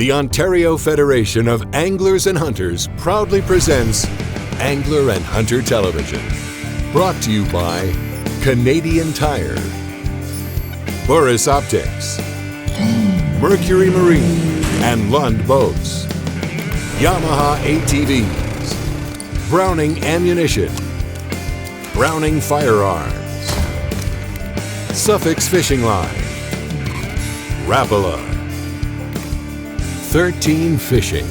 The Ontario Federation of Anglers and Hunters proudly presents Angler and Hunter Television. Brought to you by Canadian Tire, Boris Optics, Mercury Marine and Lund Boats, Yamaha ATVs, Browning Ammunition, Browning Firearms, Suffix Fishing Line, Rapala, 13 Fishing,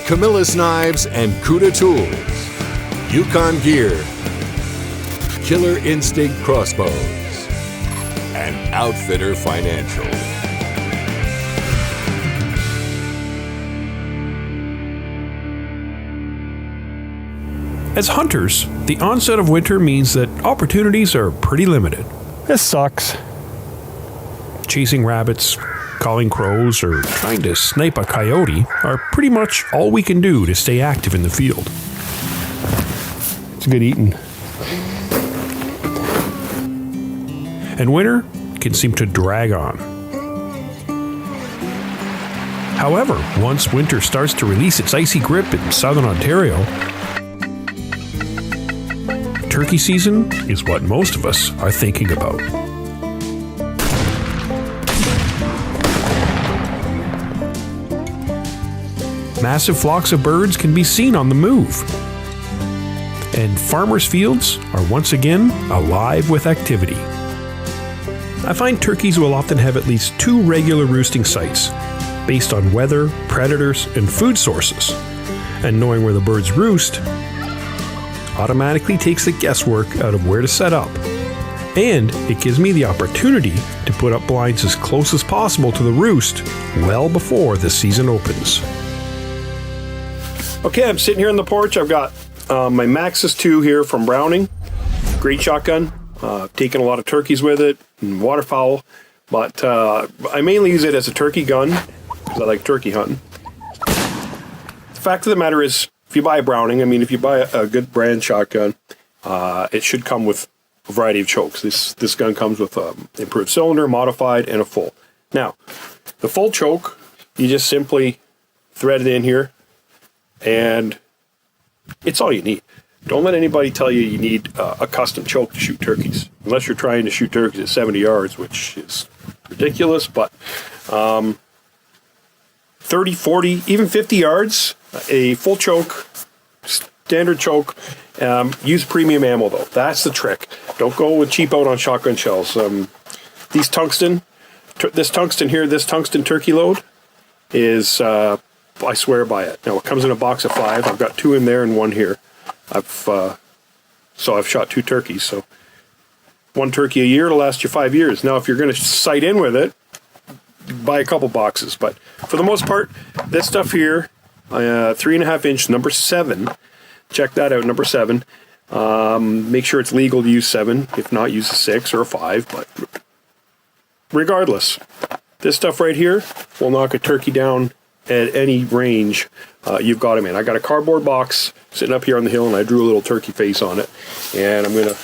Camillus Knives and Cuda Tools, Yukon Gear, Killer Instinct Crossbows, and Outfitter Financial. As hunters, the onset of winter means that opportunities are pretty limited. This sucks. Chasing rabbits, calling crows, or trying to snipe a coyote are pretty much all we can do to stay active in the field. It's good eating. And winter can seem to drag on. However, once winter starts to release its icy grip in southern Ontario, turkey season is what most of us are thinking about. Massive flocks of birds can be seen on the move. And farmers' fields are once again alive with activity. I find turkeys will often have at least 2 regular roosting sites based on weather, predators, and food sources. And knowing where the birds roost automatically takes the guesswork out of where to set up. And it gives me the opportunity to put up blinds as close as possible to the roost well before the season opens. Okay, I'm sitting here on the porch. I've got my Maxus 2 here from Browning. Great shotgun. Taken a lot of turkeys with it and waterfowl. But I mainly use it as a turkey gun because I like turkey hunting. The fact of the matter is, if you buy a Browning, if you buy a good brand shotgun, it should come with a variety of chokes. This gun comes with improved cylinder, modified, and a full. Now, the full choke, you just simply thread it in here, and it's all you need. Don't let anybody tell you you need a custom choke to shoot turkeys, unless you're trying to shoot turkeys at 70 yards, which is ridiculous, but 30, 40, even 50 yards, a full choke, standard choke. Use premium ammo though. That's the trick. Don't go with cheap out on shotgun shells. This tungsten turkey load is, I swear by it. Now it comes in a box of 5. I've got 2 in there and 1 here. I've shot 2 turkeys. So 1 turkey a year to last you 5 years. Now if you're going to sight in with it, buy a couple boxes. But for the most part, this stuff here, 3.5 inch number 7. Check that out, number 7. Make sure it's legal to use 7. If not, use a 6 or a 5. But regardless, this stuff right here will knock a turkey down at any range you've got him in. I got a cardboard box sitting up here on the hill, and I drew a little turkey face on it. And I'm going to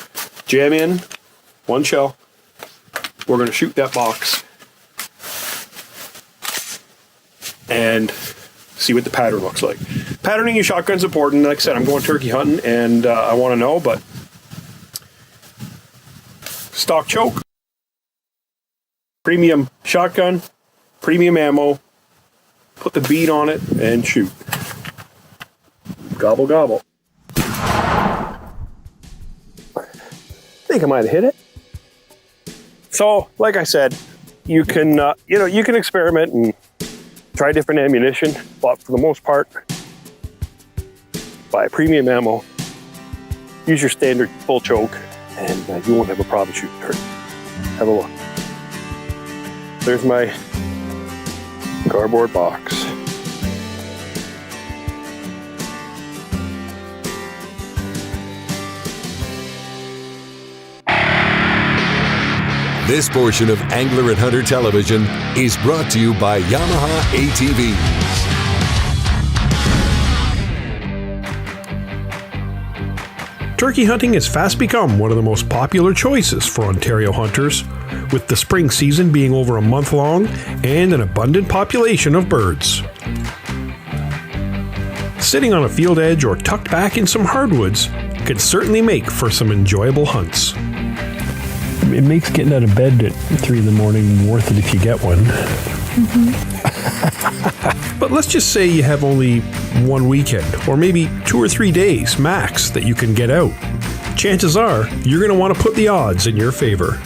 jam in 1 shell. We're going to shoot that box and see what the pattern looks like. Patterning your shotgun's important. Like I said, I'm going turkey hunting, and I want to know, but stock choke, premium shotgun, premium ammo, put the bead on it, and shoot. Gobble, gobble. I think I might have hit it. So, like I said, you can experiment and try different ammunition, but for the most part, buy premium ammo, use your standard full choke, and you won't have a problem shooting turkey. Have a look. There's my cardboard box. This portion of Angler and Hunter Television is brought to you by Yamaha ATVs. Turkey hunting has fast become one of the most popular choices for Ontario hunters, with the spring season being over a month long and an abundant population of birds. Sitting on a field edge or tucked back in some hardwoods can certainly make for some enjoyable hunts. It makes getting out of bed at 3 in the morning worth it if you get one. But let's just say you have only one weekend, or maybe 2 or 3 days max that you can get out. Chances are you're going to want to put the odds in your favor.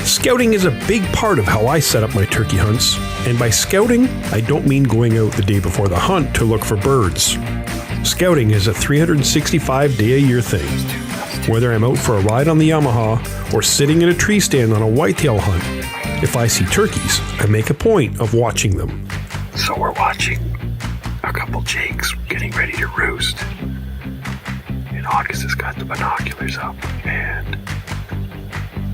Scouting is a big part of how I set up my turkey hunts, and by scouting, I don't mean going out the day before the hunt to look for birds. Scouting is a 365-day-a-year thing. Whether I'm out for a ride on the Yamaha or sitting in a tree stand on a whitetail hunt, if I see turkeys, I make a point of watching them. So we're watching a couple jakes getting ready to roost. And August has got the binoculars up, and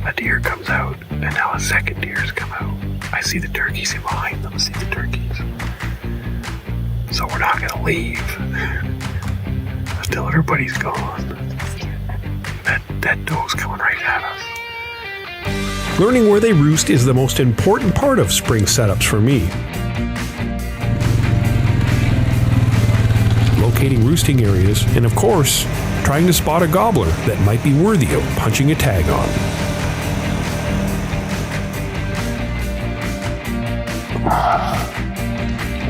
a deer comes out, and now a second deer has come out. I see the turkeys, and behind them I see the turkeys. So we're not gonna leave until everybody's gone. That doe's coming right at us. Learning where they roost is the most important part of spring setups for me. Locating roosting areas, and of course, trying to spot a gobbler that might be worthy of punching a tag on.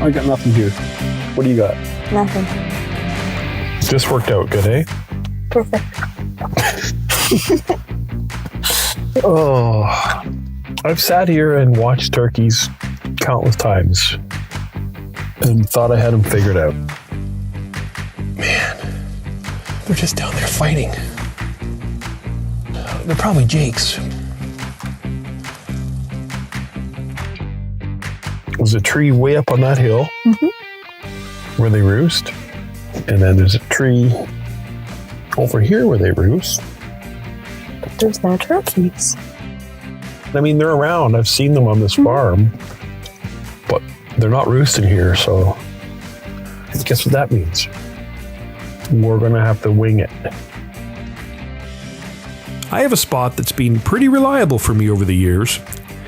I got nothing here. What do you got? Nothing. This worked out good, eh? Perfect. Oh, I've sat here and watched turkeys countless times and thought I had them figured out. Man, they're just down there fighting. They're probably jakes. There's a tree way up on that hill where they roost, and then there's a tree over here where they roost. But there's no turkeys. I mean, they're around. I've seen them on this farm, but they're not roosting here, so guess what that means? We're going to have to wing it. I have a spot that's been pretty reliable for me over the years.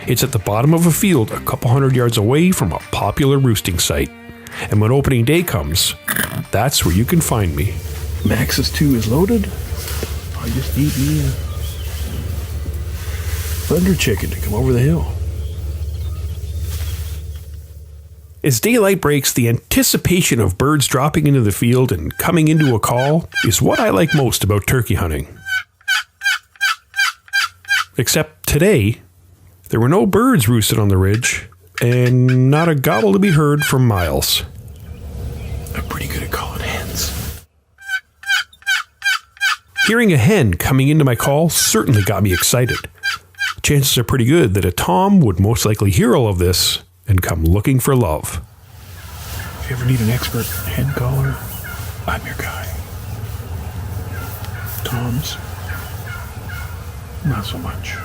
It's at the bottom of a field a couple hundred yards away from a popular roosting site. And when opening day comes, that's where you can find me. Max's 2 is loaded. I just need me a thunder chicken to come over the hill. As daylight breaks, the anticipation of birds dropping into the field and coming into a call is what I like most about turkey hunting. Except today, there were no birds roosted on the ridge, and not a gobble to be heard for miles. I'm pretty good at calling hens. Hearing a hen coming into my call certainly got me excited. Chances are pretty good that a tom would most likely hear all of this and come looking for love. If you ever need an expert hen caller, I'm your guy. Toms, not so much.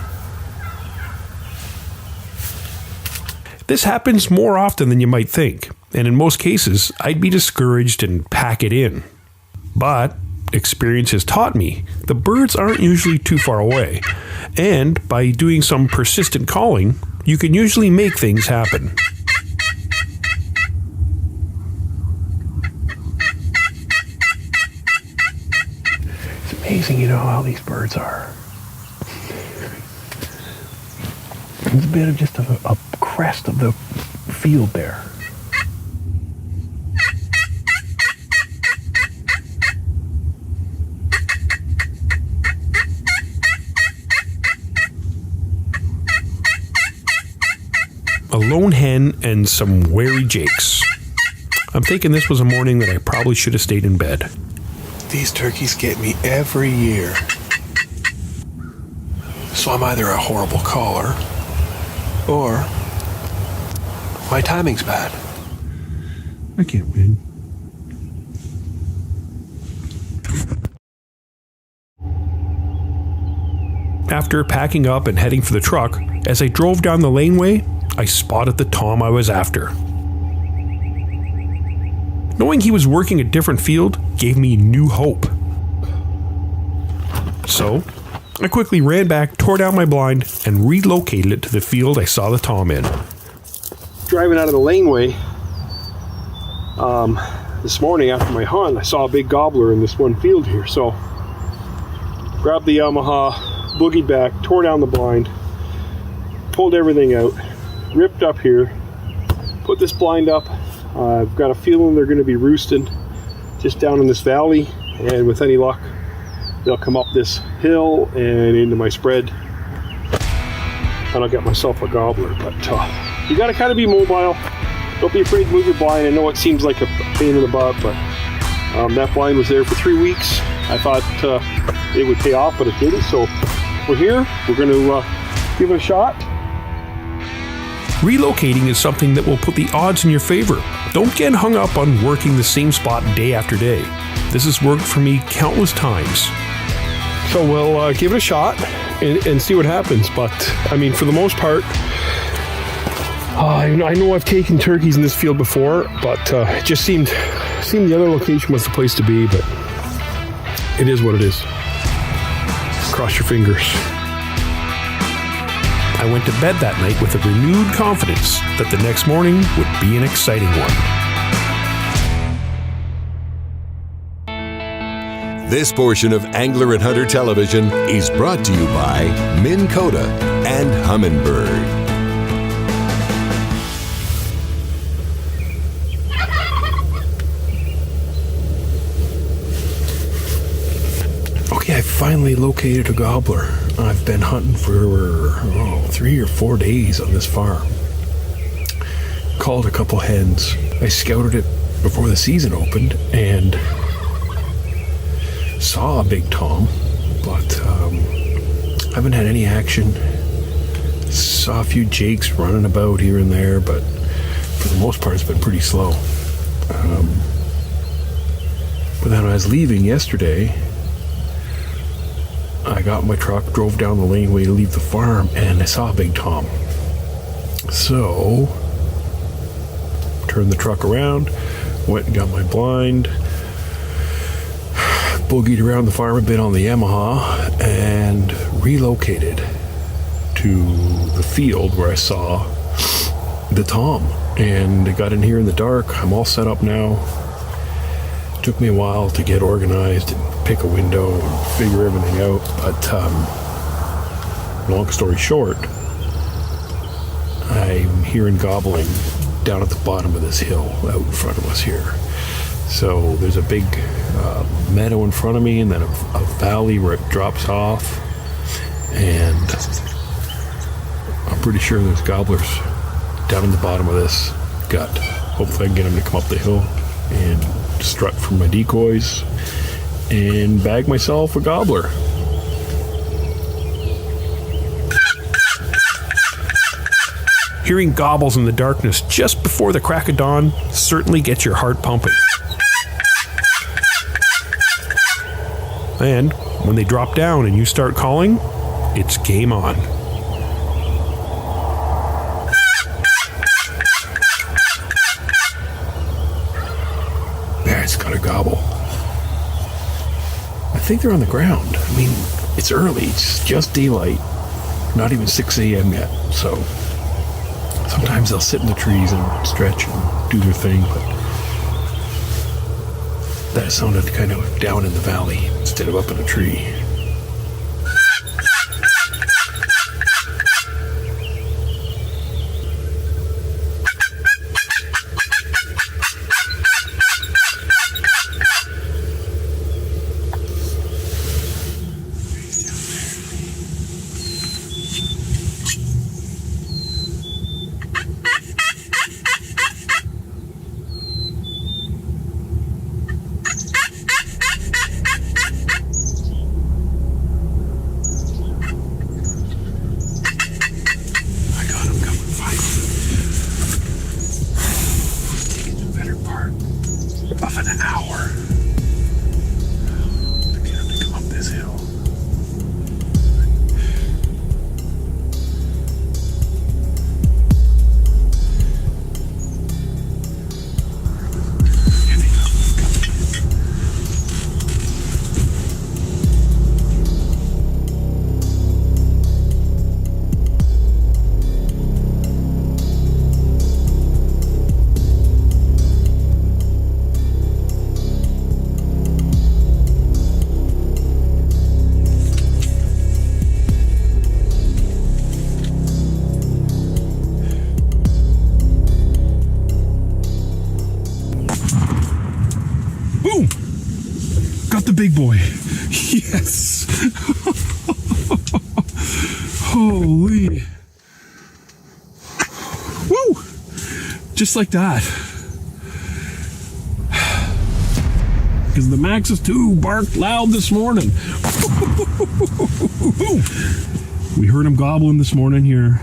This happens more often than you might think, and in most cases, I'd be discouraged and pack it in. But experience has taught me the birds aren't usually too far away, and by doing some persistent calling, you can usually make things happen. It's amazing, you know, how these birds are. It's a bit of just a crest of the field there. A lone hen and some wary jakes. I'm thinking this was a morning that I probably should have stayed in bed. These turkeys get me every year. So I'm either a horrible caller, or my timing's bad. I can't win. After packing up and heading for the truck, as I drove down the laneway, I spotted the tom I was after. Knowing he was working a different field gave me new hope. So, I quickly ran back, tore down my blind, and relocated it to the field I saw the tom in. Driving out of the laneway this morning after my hunt, I saw a big gobbler in this one field here. So grabbed the Yamaha, boogied back, tore down the blind, pulled everything out, ripped up here, put this blind up. I've got a feeling they're going to be roosting just down in this valley, and with any luck they'll come up this hill and into my spread, and I'll get myself a gobbler. But you got to kind of be mobile. Don't be afraid to move your blind. I know it seems like a pain in the butt, but that blind was there for 3 weeks. I thought it would pay off, but it didn't. So we're here. We're going to give it a shot. Relocating is something that will put the odds in your favor. Don't get hung up on working the same spot day after day. This has worked for me countless times. So we'll give it a shot and see what happens. But I mean, for the most part, I know I've taken turkeys in this field before, but it just seemed the other location was the place to be. But it is what it is. Cross your fingers. I went to bed that night with a renewed confidence that the next morning would be an exciting one. This portion of Angler and Hunter Television is brought to you by Minn Kota and Humminbird. Okay, I finally located a gobbler. I've been hunting for 3 or 4 days on this farm. Called a couple hens. I scouted it before the season opened and saw a big tom, but haven't had any action. Saw a few jakes running about here and there, but for the most part it's been pretty slow. But then when I was leaving yesterday, I got in my truck, drove down the laneway to leave the farm, and I saw a big tom. So, turned the truck around, went and got my blind, boogied around the farm a bit on the Yamaha, and relocated to the field where I saw the tom. And I got in here in the dark. I'm all set up now. Took me a while to get organized and pick a window and figure everything out, but long story short, I'm hearing gobbling down at the bottom of this hill out in front of us here. So there's a big meadow in front of me, and then a valley where it drops off, and I'm pretty sure there's gobblers down in the bottom of this gut. Hopefully I can get them to come up the hill and strut from my decoys and bag myself a gobbler. Hearing gobbles in the darkness just before the crack of dawn certainly gets your heart pumping. And when they drop down and you start calling, it's game on. There, it's got a gobble. I think they're on the ground. I mean, it's early. It's just daylight. Not even 6 a.m. yet. So sometimes they'll sit in the trees and stretch and do their thing, but that sounded kind of down in the valley instead of up in a tree. big boy. Yes. Holy. Woo! Just like that. Because the Maxus 2 barked loud this morning. We heard him gobbling this morning here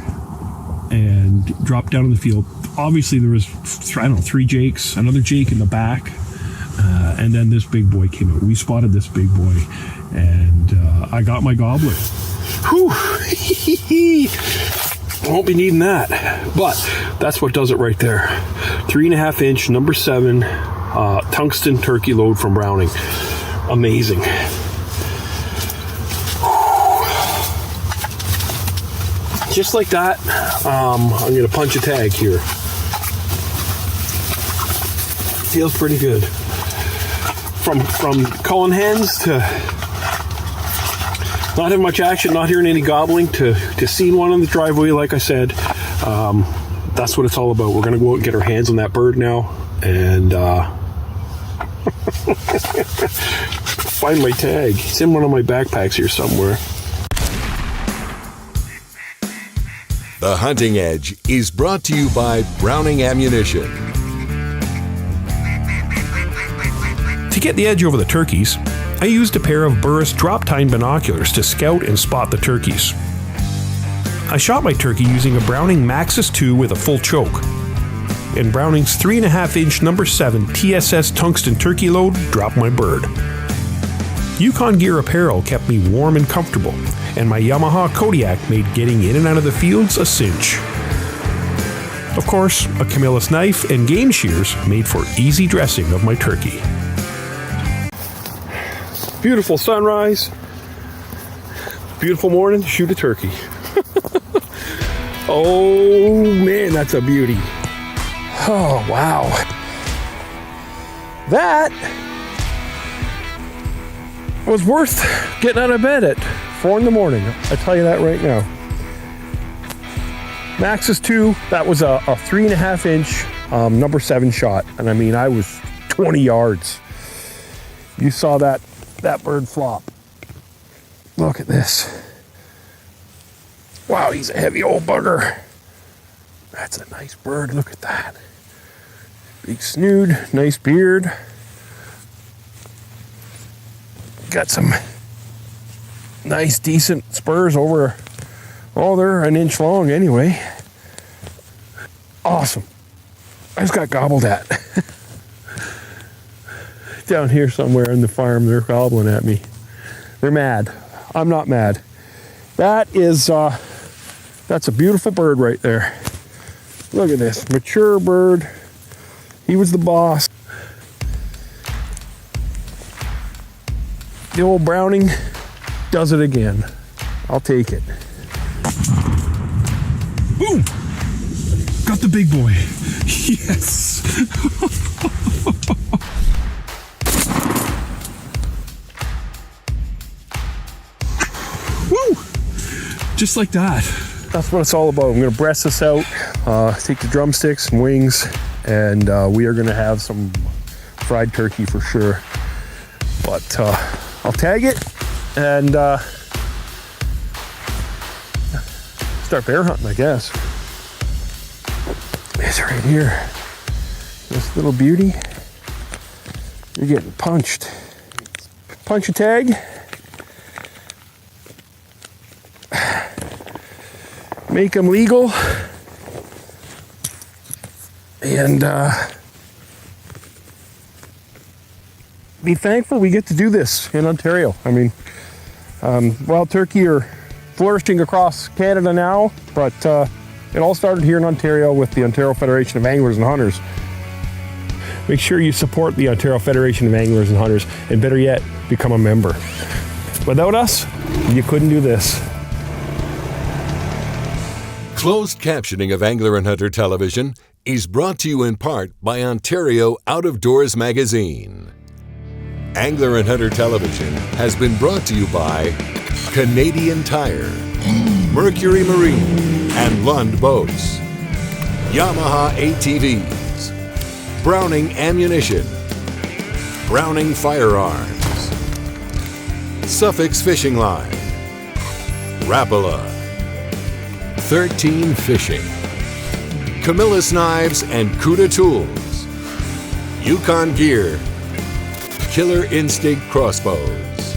and dropped down in the field. Obviously there was, I don't know, 3 jakes, another jake in the back, and then this big boy came out. We spotted this big boy, and I got my gobbler. Whew. Won't be needing that, but that's what does it right there. 3.5 inch, number 7, tungsten turkey load from Browning. Amazing. Just like that, I'm going to punch a tag here. Feels pretty good. From calling hens to not having much action, not hearing any gobbling, to seeing one on the driveway, like I said, that's what it's all about. We're going to go out and get our hands on that bird now and find my tag. It's in one of my backpacks here somewhere. The Hunting Edge is brought to you by Browning Ammunition. To get the edge over the turkeys, I used a pair of Burris drop-tine binoculars to scout and spot the turkeys. I shot my turkey using a Browning Maxus 2 with a full choke, and Browning's 3.5 inch number 7 TSS tungsten turkey load dropped my bird. Yukon Gear apparel kept me warm and comfortable, and my Yamaha Kodiak made getting in and out of the fields a cinch. Of course, a Camillus knife and game shears made for easy dressing of my turkey. Beautiful sunrise. Beautiful morning to shoot a turkey. Oh man, that's a beauty. Oh wow. That was worth getting out of bed at 4 in the morning. I tell you that right now. Maxus 2, that was a 3.5 inch number 7 shot. And I mean, I was 20 yards. You saw that bird flop. Look at this. Wow, he's a heavy old bugger. That's a nice bird. Look at that. Big snood, nice beard. Got some nice, decent spurs over. Oh, they're an inch long anyway. Awesome. I just got gobbled at. Down here somewhere in the farm, they're gobbling at me. They're mad. I'm not mad. That is, that's a beautiful bird right there. Look at this, mature bird. He was the boss. The old Browning does it again. I'll take it. Boom! Got the big boy. Yes! Woo! Just like that. That's what it's all about. I'm going to breast this out, take the drumsticks and wings, and we are going to have some fried turkey for sure. But I'll tag it and start bear hunting, I guess. It's right here. This little beauty. You're getting punched. Punch a tag. Make them legal. And be thankful we get to do this in Ontario. I mean, wild turkey are flourishing across Canada now, but it all started here in Ontario with the Ontario Federation of Anglers and Hunters. Make sure you support the Ontario Federation of Anglers and Hunters, and better yet, become a member. Without us, you couldn't do this. Closed captioning of Angler and Hunter Television is brought to you in part by Ontario Out of Doors Magazine. Angler and Hunter Television has been brought to you by Canadian Tire, Mercury Marine, and Lund Boats, Yamaha ATVs, Browning Ammunition, Browning Firearms, Suffix Fishing Line, Rapala, 13 Fishing, Camillus Knives and Cuda Tools, Yukon Gear, Killer Instinct Crossbows,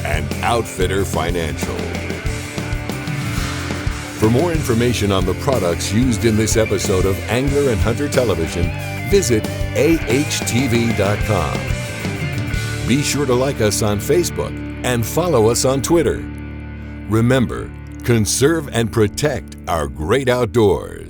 and Outfitter Financial. For more information on the products used in this episode of Angler and Hunter Television, visit AHTV.com. Be sure to like us on Facebook and follow us on Twitter. Remember, conserve and protect our great outdoors.